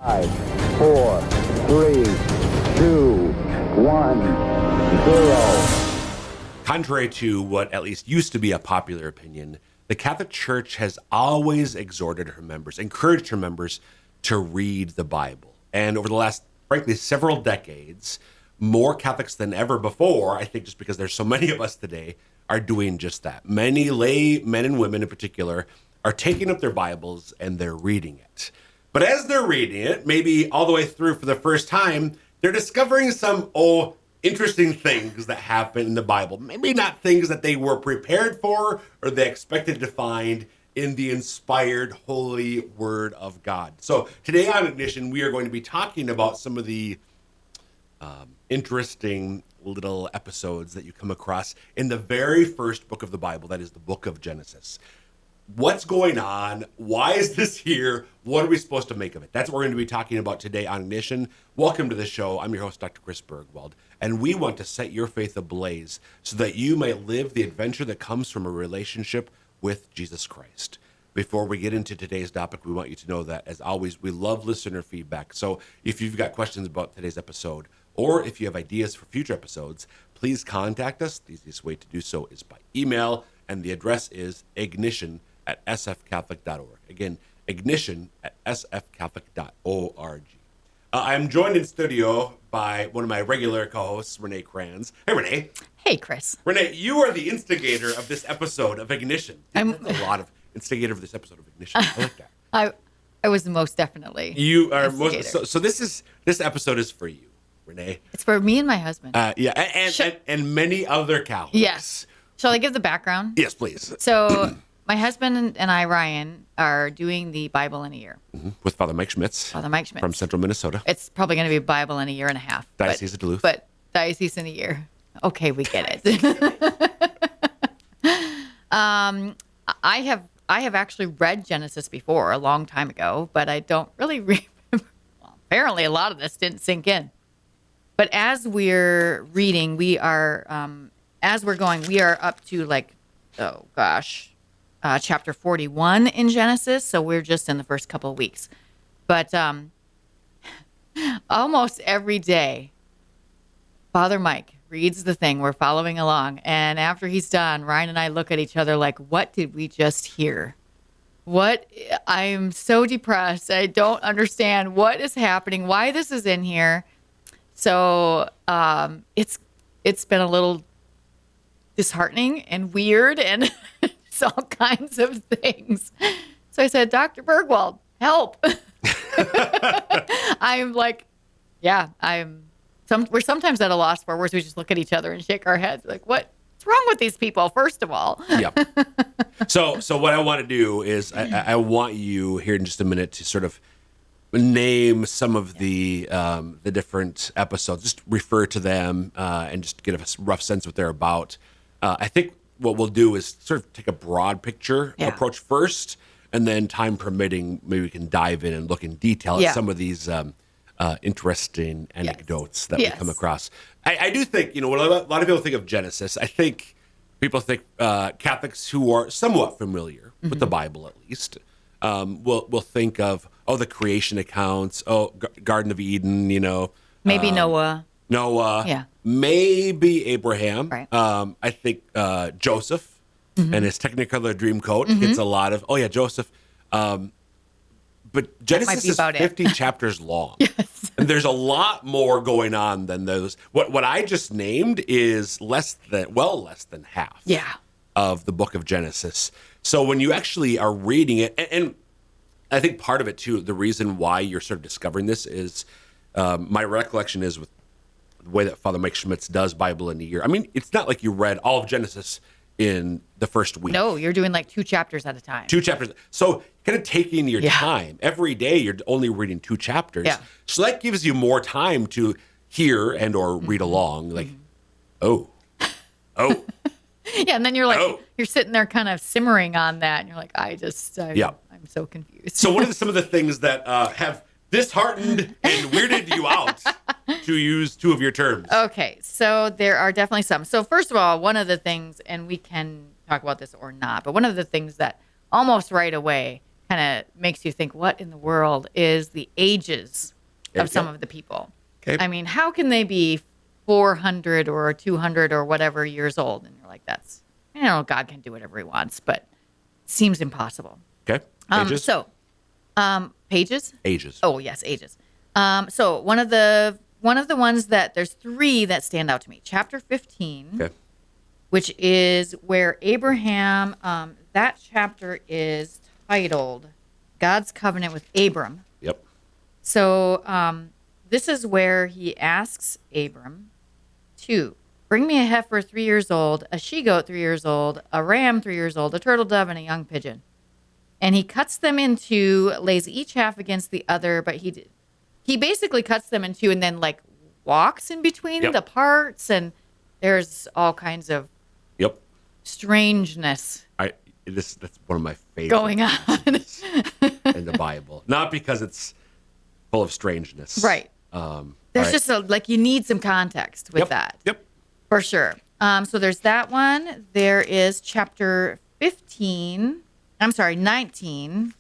5, 4, 3, 2, 1, 0. Contrary to what at least used to be a popular opinion, the Catholic Church has always exhorted her members, encouraged her members to read the Bible. And over the last, frankly, several decades, more Catholics than ever before, I think just because there's so many of us today, are doing just that. Many lay men and women in particular are taking up their Bibles and they're reading it. But as they're reading it, maybe all the way through for the first time, they're discovering some, interesting things that happen in the Bible. Maybe not things that they were prepared for or they expected to find in the inspired holy word of God. So today on Ignition, we are going to be talking about some of the interesting little episodes that you come across in the very first book of the Bible, that is the book of Genesis. What's going on? Why is this here? What are we supposed to make of it? That's what we're going to be talking about today on Ignition. Welcome to the show. I'm your host, Dr. Chris Bergwald, and we want to set your faith ablaze so that you might live the adventure that comes from a relationship with Jesus Christ. Before we get into today's topic, we want you to know that, as always, we love listener feedback. So if you've got questions about today's episode, or if you have ideas for future episodes, please contact us. The easiest way to do so is by email, and the address is ignition@sfcatholic.org. Again, ignition@sfcatholic.org. I'm joined in studio by one of my regular co-hosts, Renae Kranz. Hey, Renae. Hey, Chris. Renae, you are the instigator of this episode of Ignition. There's a lot of instigator of this episode of Ignition. I like that. I was most definitely. You are most. So this episode is for you, Renae. It's for me and my husband. And many other Catholics. Yes. Shall I give the background? Yes, please. So my husband and I, Ryan, are doing the Bible in a year. Mm-hmm. With Father Mike Schmitz. Father Mike Schmitz. From Central Minnesota. It's probably going to be Bible in a year and a half. Diocese of Duluth. But Diocese in a year. Okay, we get it. I have actually read Genesis before a long time ago, but I don't really remember. Well, apparently a lot of this didn't sink in. But as we're reading, we are up to chapter 41 in Genesis. So we're just in the first couple of weeks. But almost every day, Father Mike reads the thing. We're following along. And after he's done, Ryan and I look at each other like, what did we just hear? I'm so depressed. I don't understand what is happening, why this is in here. So it's been a little disheartening and weird and it's all kinds of things. So I said, Dr. Bergwald, help. I'm like, we're sometimes at a loss for words. We just look at each other and shake our heads like, what's wrong with these people, first of all? Yep. So what I want to do is I want you here in just a minute to sort of name some of the different episodes, just refer to them and just get a rough sense of what they're about. I think what we'll do is sort of take a broad picture approach first, and then time permitting, maybe we can dive in and look in detail at some of these interesting anecdotes that we come across. I do think, when a lot of people think of Genesis, I think people think Catholics who are somewhat familiar with the Bible, at least, will think of, the creation accounts, Garden of Eden, Maybe Noah. Yeah. Maybe Abraham. Right. I think Joseph and his Technicolor Dreamcoat gets a lot of, Joseph. But Genesis is 50 chapters long. Yes. And there's a lot more going on than those. What I just named is less than half of the book of Genesis. So when you actually are reading it, and I think part of it too, the reason why you're sort of discovering this is my recollection is with the way that Father Mike Schmitz does Bible in a year. I mean, it's not like you read all of Genesis in the first week. No, you're doing like 2 chapters at a time. 2 chapters. So kind of taking your time. Every day you're only reading 2 chapters. Yeah. So that gives you more time to hear and or read along. Like, oh. Yeah, and then you're like, you're sitting there kind of simmering on that. And you're like, I'm so confused. So what are some of the things that have disheartened and weirded you out, to use 2 of your terms? Okay, so there are definitely some. So first of all, one of the things, and we can talk about this or not, but one of the things that almost right away kind of makes you think, what in the world is the ages of some of the people? Okay. I mean, how can they be 400 or 200 or whatever years old? And you're like, God can do whatever he wants, but it seems impossible. Okay. Ages? Pages? Ages. Oh, yes, ages. So one of the ones that there's 3 that stand out to me. Chapter 15, Okay. which is where Abraham, that chapter is titled God's Covenant with Abram. Yep. So this is where he asks Abram to bring me a heifer 3 years old, a she-goat 3 years old, a ram 3 years old, a turtle dove, and a young pigeon. And he cuts them in 2, lays each half against the other, but he basically cuts them in 2 and then like walks in between the parts, and there's all kinds of strangeness That's one of my favorite going on in the Bible. Not because it's full of strangeness. Right. There's just you need some context with that. Yep. For sure. So there's that one. There is chapter 19,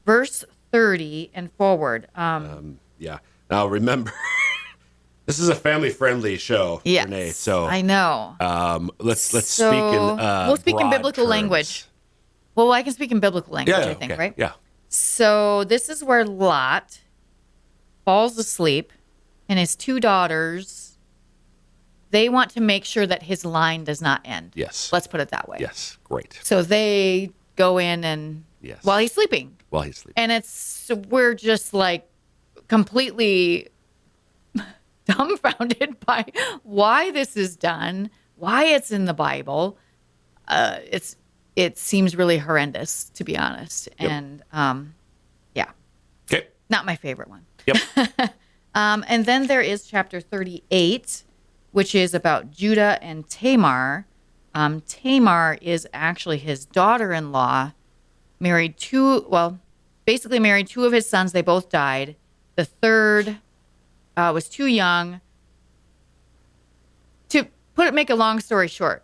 verse 30 and forward. Yeah. Now remember, this is a family-friendly show, Yes, Renae. So I know. Let's speak in we'll speak in broad biblical terms. language. Well, I can speak in biblical language, I think, okay. right? Yeah. So this is where Lot falls asleep, and his 2 daughters, they want to make sure that his line does not end. Yes. Let's put it that way. Yes. Great. So they go in and while he's sleeping. And we're just like completely dumbfounded by why this is done, why it's in the Bible. It seems really horrendous, to be honest. Yep. And Okay. not my favorite one. Yep. And then there is chapter 38, which is about Judah and Tamar. Tamar is actually his daughter-in-law, married 2 of his sons. They both died. The third was too young. To make a long story short,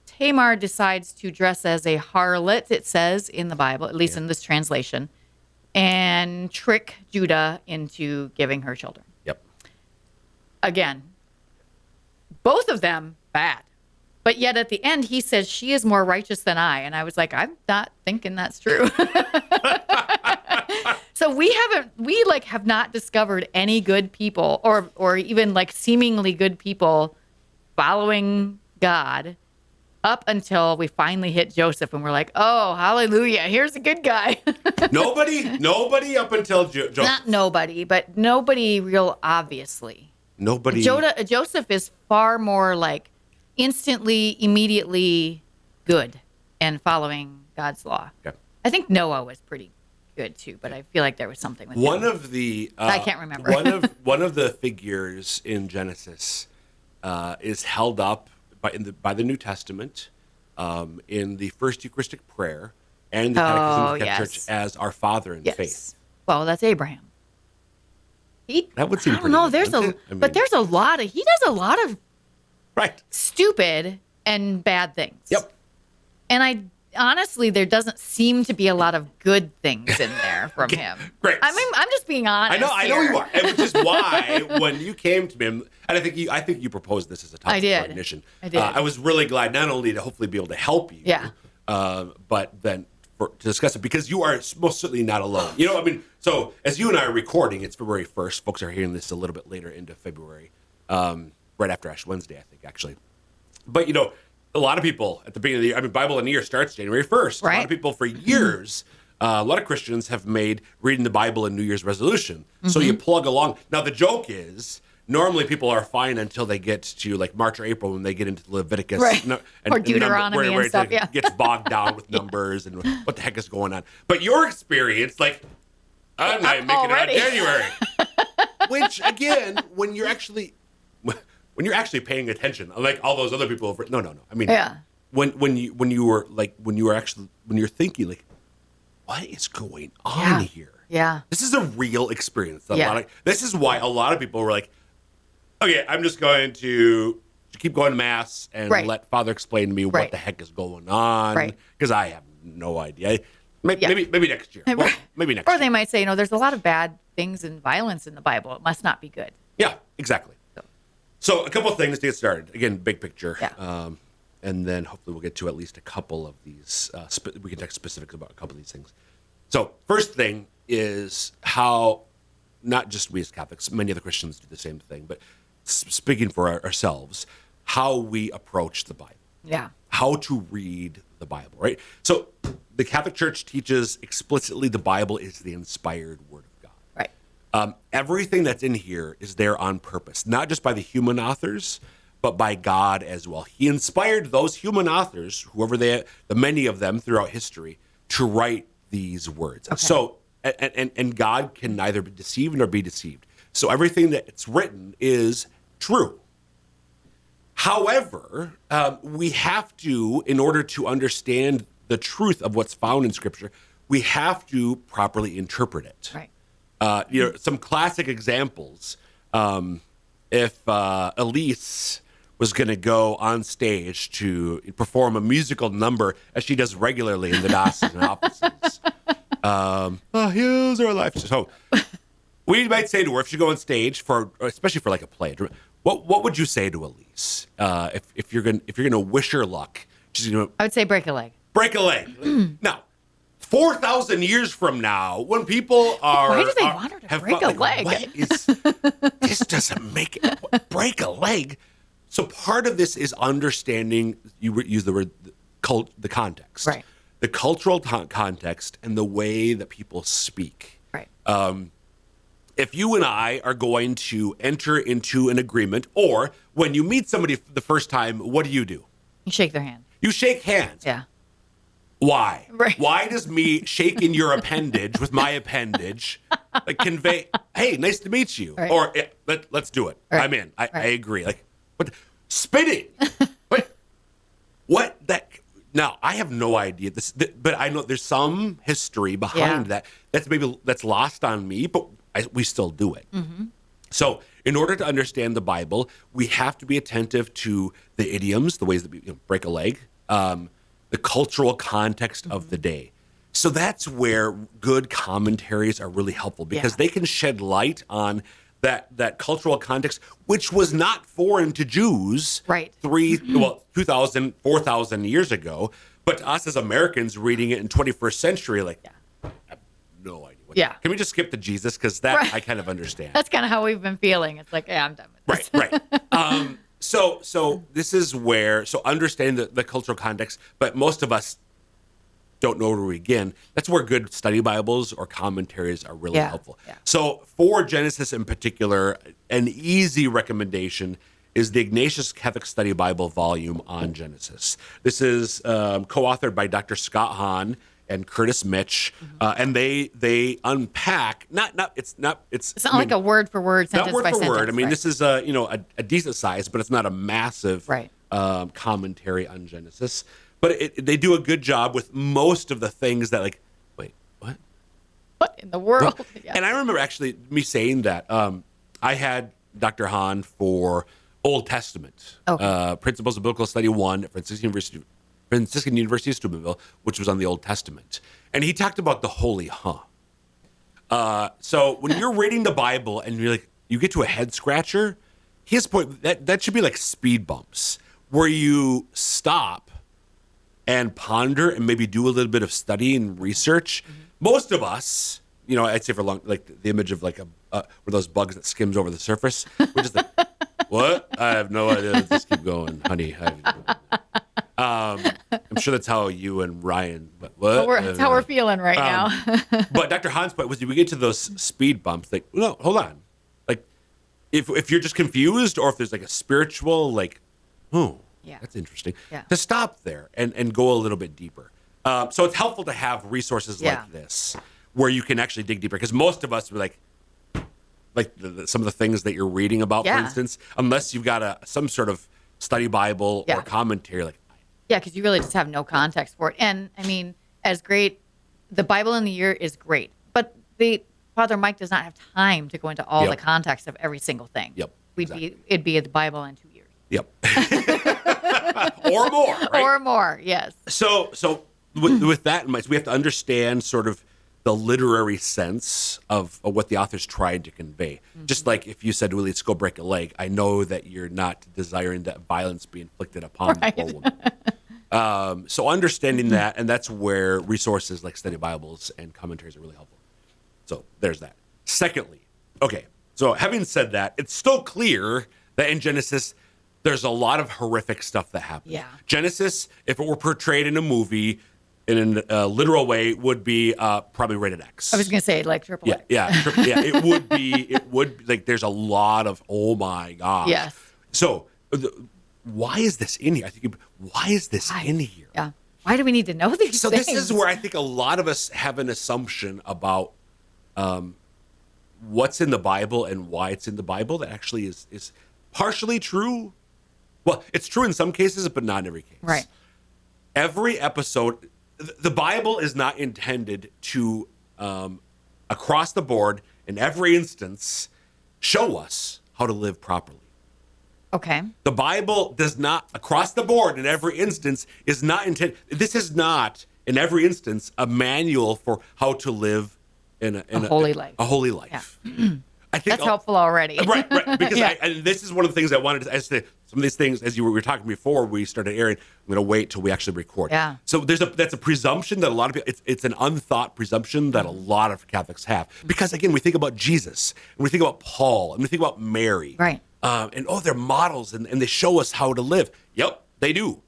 Tamar decides to dress as a harlot, it says in the Bible, at least in this translation, and trick Judah into giving her children. Yep. Again, both of them bad. But yet at the end, he says, she is more righteous than I. And I was like, I'm not thinking that's true. So we have not discovered any good people or even like seemingly good people following God up until we finally hit Joseph and we're like, oh, hallelujah, here's a good guy. Nobody up until Joseph. Not nobody, but nobody real obviously. Nobody. Joseph is far more like instantly, immediately good and following God's law. Okay. I think Noah was pretty good too, but I feel like there was something with him. I can't remember. one of the figures in Genesis is held up by the New Testament in the first Eucharistic prayer and the Catechism of the Catholic Church as our Father in faith. Well, that's Abraham. That would seem. I don't know. There's a lot of. He does a lot of stupid and bad things. Yep. And honestly, there doesn't seem to be a lot of good things in there from him. Great. I mean, I'm just being honest. I know you are, which is why when you came to me, and I think you proposed this as a topic of recognition. I did. I was really glad not only to hopefully be able to help you, but then to discuss it because you are most certainly not alone. You know, I mean, so as you and I are recording, it's February 1st. Folks are hearing this a little bit later into February, right after Ash Wednesday, I think, actually. But, you know, a lot of people at the beginning of the year, I mean, Bible in the Year starts January 1st. Right. A lot of people for years, a lot of Christians have made reading the Bible a New Year's resolution. Mm-hmm. So you plug along. Now, the joke is, normally people are fine until they get to like March or April when they get into Leviticus. Right. Or Deuteronomy and stuff, it gets bogged down with numbers and what the heck is going on. But your experience, like, I'm not making already. it out January. Which, again, when you're actually paying attention, like all those other people, no. I mean, when you're thinking, like, what is going on here? Yeah. This is a real experience. This is why a lot of people were like, okay, I'm just going to keep going to Mass and let Father explain to me what the heck is going on. Because I have no idea. Maybe next year. Well, maybe next Or year. they might say, there's a lot of bad things and violence in the Bible. It must not be good. Yeah, exactly. So a couple of things to get started. Again, big picture. Yeah. And then hopefully we'll get to at least a couple of these. We can talk specifics about a couple of these things. So first thing is how, not just we as Catholics, many other Christians do the same thing, but speaking for ourselves, how we approach the Bible. Yeah. How to read the Bible, right? So the Catholic Church teaches explicitly the Bible is the inspired word of God. Right. Everything that's in here is there on purpose, not just by the human authors, but by God as well. He inspired those human authors, whoever the many of them throughout history, to write these words. Okay. So, and God can neither be deceived nor be deceived. So everything that's written is true. However, we have to, in order to understand the truth of what's found in Scripture, we have to properly interpret it. Right. Some classic examples. If Elise was going to go on stage to perform a musical number, as she does regularly in the diocesan offices, here's our life. So we might say to her, if she go on stage especially for like a play, what would you say to Elise if you're gonna wish her luck? She's gonna I would say break a leg. break a leg. Now, 4,000 years from now, when people are Why do they want her to break a leg? This doesn't make it break a leg. So part of this is understanding. You use the word the context, Right? The cultural context and the way that people speak. Right. If you and I are going to enter into an agreement, or when you meet somebody for the first time, what do? You shake their hand. You shake hands. Yeah. Why? Right. Why does me shaking your appendage with my appendage convey, hey, nice to meet you? Right. Or let's do it. Right. I'm in. I Right. agree. What? Spitting. What? Now, I have no idea but I know there's some history behind that. That's lost on me, but we still do it. Mm-hmm. So in order to understand the Bible, we have to be attentive to the idioms, the ways that we break a leg, the cultural context of the day. So that's where good commentaries are really helpful, because they can shed light on that cultural context, which was not foreign to Jews Right. 2,000, 4,000 years ago, but to us as Americans reading it in 21st century, I have no idea. Can we just skip to Jesus? Because that Right. I kind of understand. That's kind of how we've been feeling. It's like, yeah, I'm done with this. Right. So this is where, understand the cultural context, but most of us don't know where to begin. That's where good study Bibles or commentaries are really helpful. Yeah. So for Genesis in particular, an easy recommendation is the Ignatius Catholic Study Bible volume on Genesis. This is co-authored by Dr. Scott Hahn and Curtis Mitch, and they unpack it's not like a word for word, sentence not word by for sentence. word. I mean, right. this is a decent size, but it's not a massive Right. Commentary on Genesis. But they do a good job with most of the things that wait, what? What in the world? Yeah. And I remember actually me saying that I had Dr. Hahn for Old Testament, Principles of Biblical Study 1 at Franciscan University of Steubenville, which was on the Old Testament. And he talked about the holy So when you're reading the Bible and you get to a head scratcher, his point, that should be like speed bumps where you stop and ponder and maybe do a little bit of study and research. Mm-hmm. Most of us, I'd say for long, the image of one of those bugs that skims over the surface. We're just like, what? I have no idea. Let's just keep going, honey. I'm sure that's how you and Ryan, but what? That's how we're feeling right now. But Dr. Hahn's point was, we get to those speed bumps, no, hold on. If you're just confused, or if there's a spiritual, that's interesting, to stop there and go a little bit deeper. So it's helpful to have resources like this where you can actually dig deeper, because most of us were some of the things that you're reading about, for instance, unless you've got some sort of study Bible or commentary, yeah, because you really just have no context for it. And I mean, as great, the Bible in the year is great, but Father Mike does not have time to go into all the context of every single thing. Yep. It'd be the Bible in 2 years. Yep. Or more, right? Or more, yes. So with that in mind, so we have to understand sort of the literary sense of what the author's trying to convey. Just like if you said, well, let's go break a leg, I know that you're not desiring that violence be inflicted upon the poor woman. So understanding that, and that's where resources like study Bibles and commentaries are really helpful. So there's that. Secondly, okay, so having said that, it's still clear that in Genesis, there's a lot of horrific stuff that happens. Yeah. Genesis, if it were portrayed in a movie in a literal way, would be probably rated X. I was going to say like triple X. Yeah, it would be, like, there's a lot of, oh my gosh. Yes. So why is this in here? I think, why is this in here? Yeah. Why do we need to know these So things? this is where I think a lot of us have an assumption about what's in the Bible and why it's in the Bible that actually is partially true. Well, it's true in some cases, but not in every case. Right. Every episode, the Bible is not intended to, across the board, in every instance, show us how to live properly. Okay. The Bible does not, across the board, in every instance, is not intended. This is not, in every instance, a manual for how to live in a holy life. A holy life. Yeah. I think That's helpful already. Right. Because Yeah. and this is one of the things I wanted to say. Some of these things, as we were talking before we started airing, I'm going to wait till we actually record. Yeah. So that's a presumption that a lot of people, it's an unthought presumption that a lot of Catholics have. Because again, we think about Jesus, and we think about Paul, and we think about Mary. Right. And they're models, and they show us how to live. Yep, they do.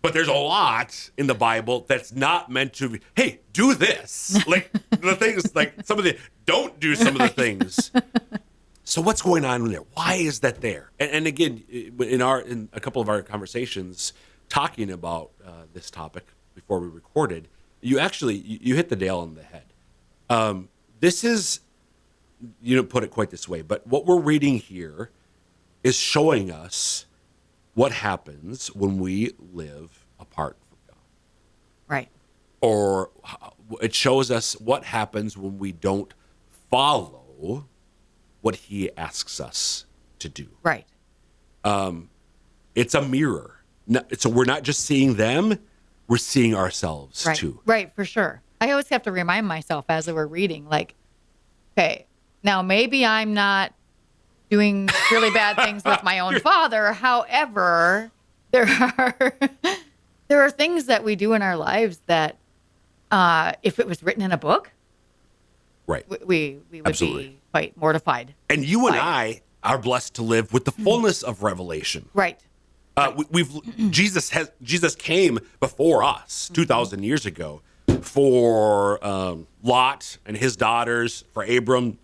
But there's a lot in the Bible that's not meant to be, hey, do this. Like the things, like some of the, don't do some of the things. So what's going on in there? Why is that there? And again, in a couple of our conversations talking about this topic before we recorded, you hit the nail on the head. This is, you don't put it quite this way, but what we're reading here is showing us what happens when we live apart from God. Right. Or it shows us what happens when we don't follow what he asks us to do. Right. It's a mirror. So we're not just seeing them, we're seeing ourselves Right. too. Right, for sure. I always have to remind myself as we're reading, like, okay, now maybe I'm not doing really bad things with my own father. However, there are things that we do in our lives that if it was written in a book, Right. we would Absolutely. be quite mortified. And you and Right. I are blessed to live with the fullness of revelation. Right. Jesus came before us 2,000 years ago for Lot and his daughters, for Abram,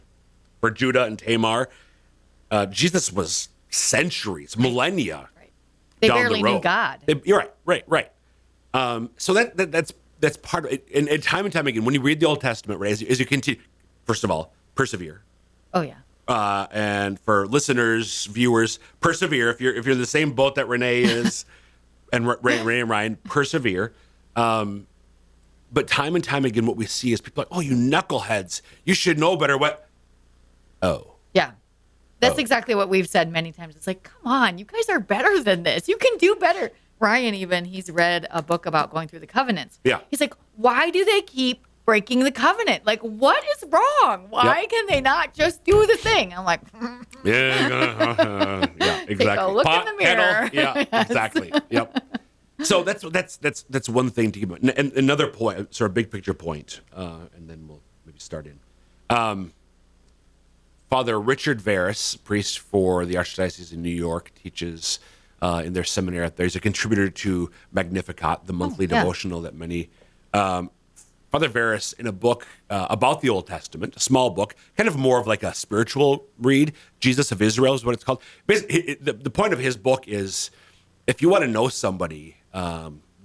for Judah and Tamar. Jesus was centuries, millennia. Right. They down barely the road. knew God. You're right. So that's part of it. And time again, when you read the Old Testament, right, as you continue, first of all, persevere. Oh yeah. And for listeners, viewers, persevere. If you're in the same boat that Renae is, and Renae and Ryan, persevere. But time and time again, what we see is people like, oh, you knuckleheads, you should know better. What? Oh. Yeah. That's exactly what we've said many times. It's like, come on, you guys are better than this. You can do better. Ryan, he's read a book about going through the covenants. Yeah. He's like, why do they keep breaking the covenant? Like, what is wrong? Why can they not just do the thing? I'm like, Yeah, exactly. Take a look in the mirror. Yeah, exactly. Yep. So that's one thing to keep in mind. And another point, sort of big picture point, and then we'll maybe start in. Father Richard Veris, priest for the Archdiocese of New York, teaches in their seminary out there. He's a contributor to Magnificat, the monthly devotional that many. Father Veris, in a book about the Old Testament, a small book, kind of more of like a spiritual read, Jesus of Israel is what it's called. Basically, the point of his book is, if you want to know somebody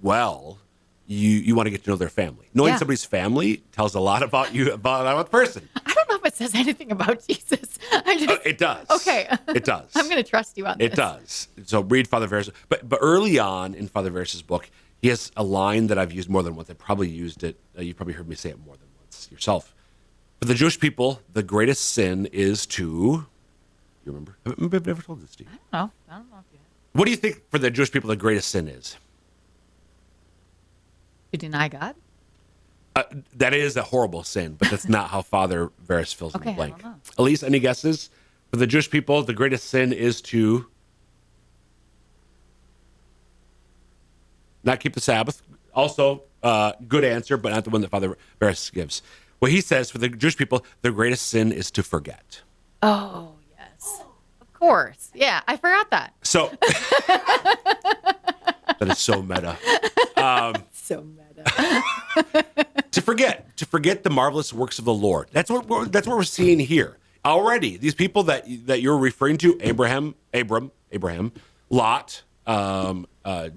well, you want to get to know their family. Knowing somebody's family tells a lot about you, about the person. I don't know if it says anything about Jesus. It does. Okay. It does. I'm going to trust you on this. It does. So read Father Veris. But early on in Father Veris's book, he has a line that I've used more than once. I probably used it. You've probably heard me say it more than once yourself. For the Jewish people, the greatest sin is to. You remember? I've never told this to you. I don't know if you have. What do you think for the Jewish people the greatest sin is? To deny God? That is a horrible sin, but that's not how Father Varys fills in the Okay, I blank. don't know. Elise, any guesses? For the Jewish people, the greatest sin is to not keep the Sabbath. Also, good answer, but not the one that Father Varys gives. What he says for the Jewish people, their greatest sin is to forget. Oh, yes. Of course. Yeah, I forgot that. So that is so meta. So meta. To forget the marvelous works of the Lord. That's what we're seeing here already. These people that you're referring to, Abram, Lot,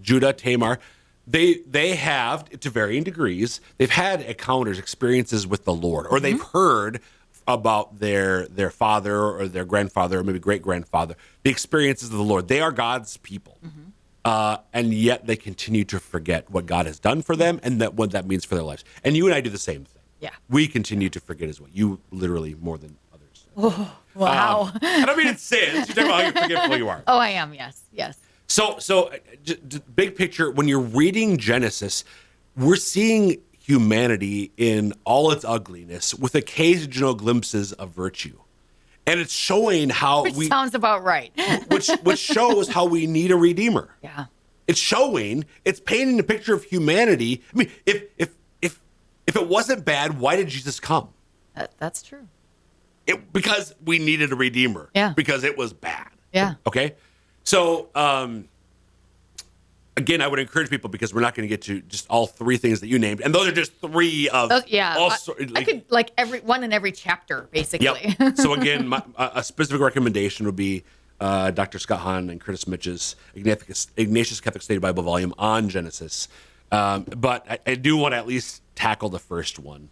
Judah, Tamar, they have, to varying degrees, they've had encounters, experiences with the Lord, or they've heard about their father or their grandfather or maybe great grandfather, the experiences of the Lord. They are God's people. And yet they continue to forget what God has done for them and what that means for their lives. And you and I do the same thing. Yeah. We continue to forget as well. You literally more than others. Oh, wow. I don't mean it's sins. You're talking about how forgetful you are. Oh, I am. Yes. Yes. So big picture, when you're reading Genesis, we're seeing humanity in all its ugliness with occasional glimpses of virtue. And it's showing how Which sounds about right. which shows how we need a redeemer. Yeah. It's painting a picture of humanity. I mean, if it wasn't bad, why did Jesus come? That's true. Because we needed a redeemer. Yeah. Because it was bad. Yeah. Okay. So, again, I would encourage people, because we're not going to get to just all three things that you named, and those are just three of. I could like every one in every chapter, basically. Yep. So again, a specific recommendation would be Dr. Scott Hahn and Curtis Mitch's Ignatius Catholic Study Bible volume on Genesis. But I do want to at least tackle the first one.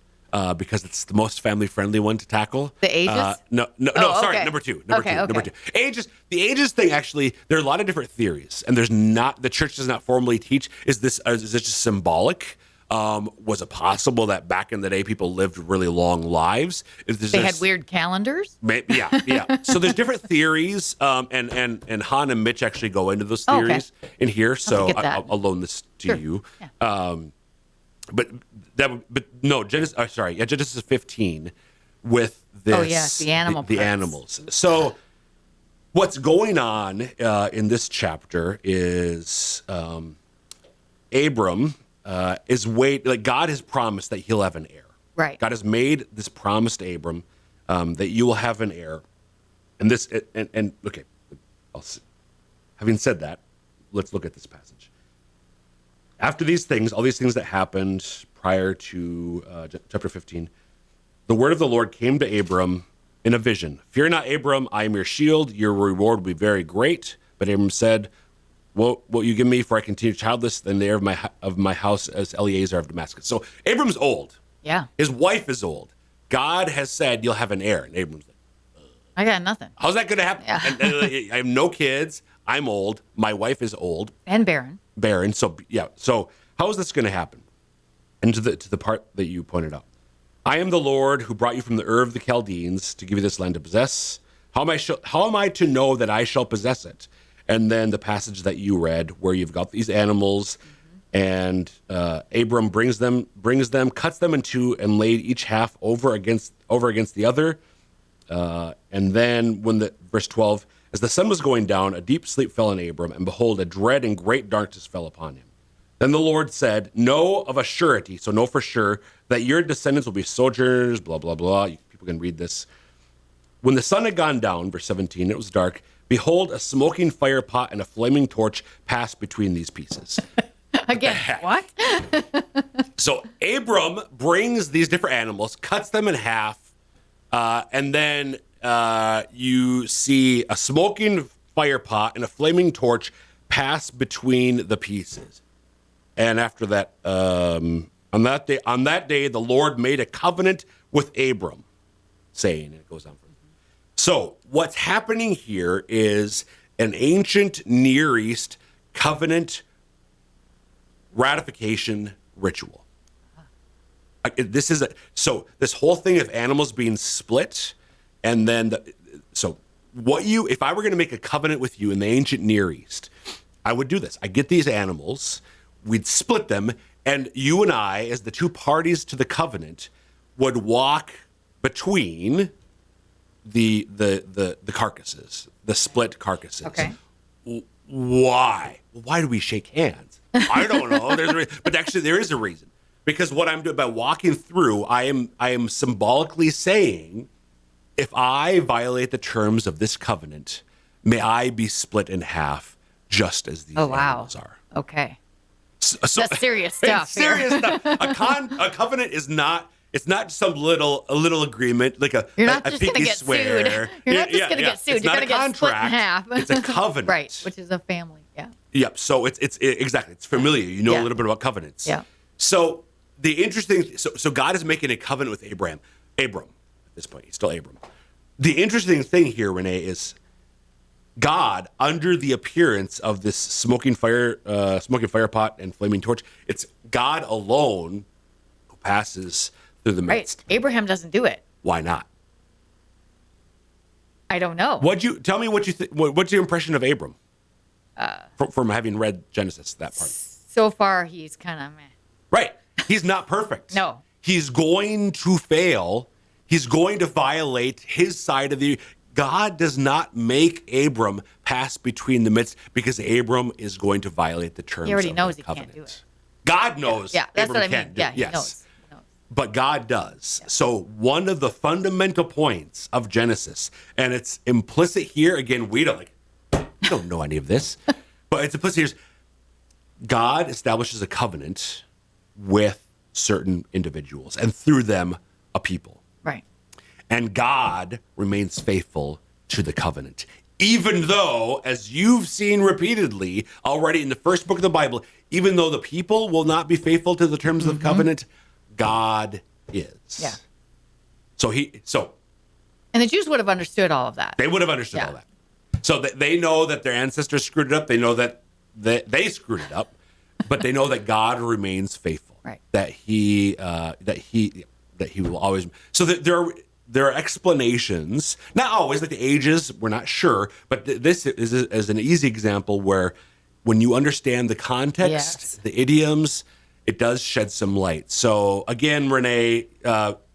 Because it's the most family-friendly one to tackle. The ages? Sorry, okay. number two. Okay. Number two. The ages thing, actually, there are a lot of different theories, and the church does not formally teach. Is this just symbolic? Was it possible that back in the day people lived really long lives? They had weird calendars? Yeah. So there's different theories, and Han and Mitch actually go into those theories in here, so I'll loan this to you. Yeah. But Genesis 15 with this. Oh yes, the animals. So what's going on in this chapter is Abram God has promised that he'll have an heir. Right. God has made this promise to Abram that you will have an heir, and this and okay. Having said that, let's look at this passage. After these things, all these things that happened prior to chapter 15, the word of the Lord came to Abram in a vision. Fear not, Abram, I am your shield. Your reward will be very great. But Abram said, what you give me, for I continue childless, and the heir of my house as Eliezer of Damascus. So Abram's old. Yeah. His wife is old. God has said you'll have an heir. And Abram's like, I got nothing. how's that going to happen? Yeah. And I have no kids. I'm old. My wife is old. And barren. So how is this going to happen? And to the part that you pointed out, I am the Lord who brought you from the Ur of the Chaldeans to give you this land to possess. How am I to know that I shall possess it? And then the passage that you read, where you've got these animals, and Abram brings them, cuts them in two, and laid each half over against the other. And then verse 12. As the sun was going down, a deep sleep fell on Abram, and behold, a dread and great darkness fell upon him. Then the Lord said, know of a surety, so know for sure, that your descendants will be sojourners, blah, blah, blah. People can read this. When the sun had gone down, verse 17, it was dark. Behold, a smoking fire pot and a flaming torch passed between these pieces. Again, what? So Abram brings these different animals, cuts them in half, and then you see a smoking fire pot and a flaming torch pass between the pieces. And after that, on that day, the Lord made a covenant with Abram, saying, and it goes on from there. So what's happening here is an ancient Near East covenant ratification ritual. This whole thing of animals being split. And then, if I were going to make a covenant with you in the ancient Near East, I would do this. I get these animals, we'd split them, And you and I, as the two parties to the covenant, would walk between the carcasses, the split carcasses. Okay. Why? Why do we shake hands? I don't know. But actually, there is a reason. Because what I'm doing by walking through, I am symbolically saying, if I violate the terms of this covenant, may I be split in half, just as these animals are. Okay. So, That's serious stuff. Serious stuff. A covenant is not. It's not some a little agreement like You're not a just going to pinky get swear. sued. You're not just going to get sued. It's You're not going to a get split in contract. half. It's a covenant. Right, which is a family. Yeah. Yep. So it's exactly. It's familiar. You know a little bit about covenants. Yeah. So the interesting. So God is making a covenant with Abram. At this point, he's still Abram. The interesting thing here, Renae, is God, under the appearance of this smoking fire pot and flaming torch, it's God alone who passes through the midst. Right. Abraham doesn't do it. Why not? I don't know. Tell me what you think? What's your impression of Abram from having read Genesis, that part? So far, he's kind of meh. Right. He's not perfect. No. He's going to fail. He's going to violate his side of the. God does not make Abram pass between the midst because Abram is going to violate the terms. He already of knows the he covenant. can't do it. God knows. Yeah, that's Abram what I can't mean. do it. Yeah, he knows. But God does. Yeah. So one of the fundamental points of Genesis, and it's implicit here. Again, we don't know any of this, but it's implicit here. God establishes a covenant with certain individuals, and through them, a people. Right. And God remains faithful to the covenant. Even though, as you've seen repeatedly already in the first book of the Bible, even though the people will not be faithful to the terms of the covenant, God is. Yeah. And the Jews would have understood all of that. They would have understood all that. So they know that their ancestors screwed it up. They know that they screwed it up, but they know that God remains faithful. Right. That he will always. So that there are explanations, not always, like the ages, we're not sure, but this is an easy example where when you understand the context, the idioms, it does shed some light. So again, Renae,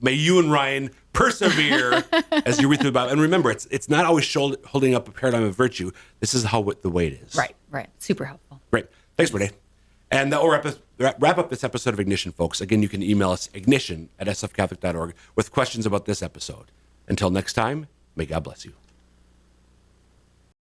may you and Ryan persevere as you read through the Bible. And remember, it's not always holding up a paradigm of virtue. This is the way it is. Right. Super helpful. Great. Thanks, Renae. And that will wrap up this episode of Ignition, folks. Again, you can email us ignition@sfcatholic.org with questions about this episode. Until next time, may God bless you.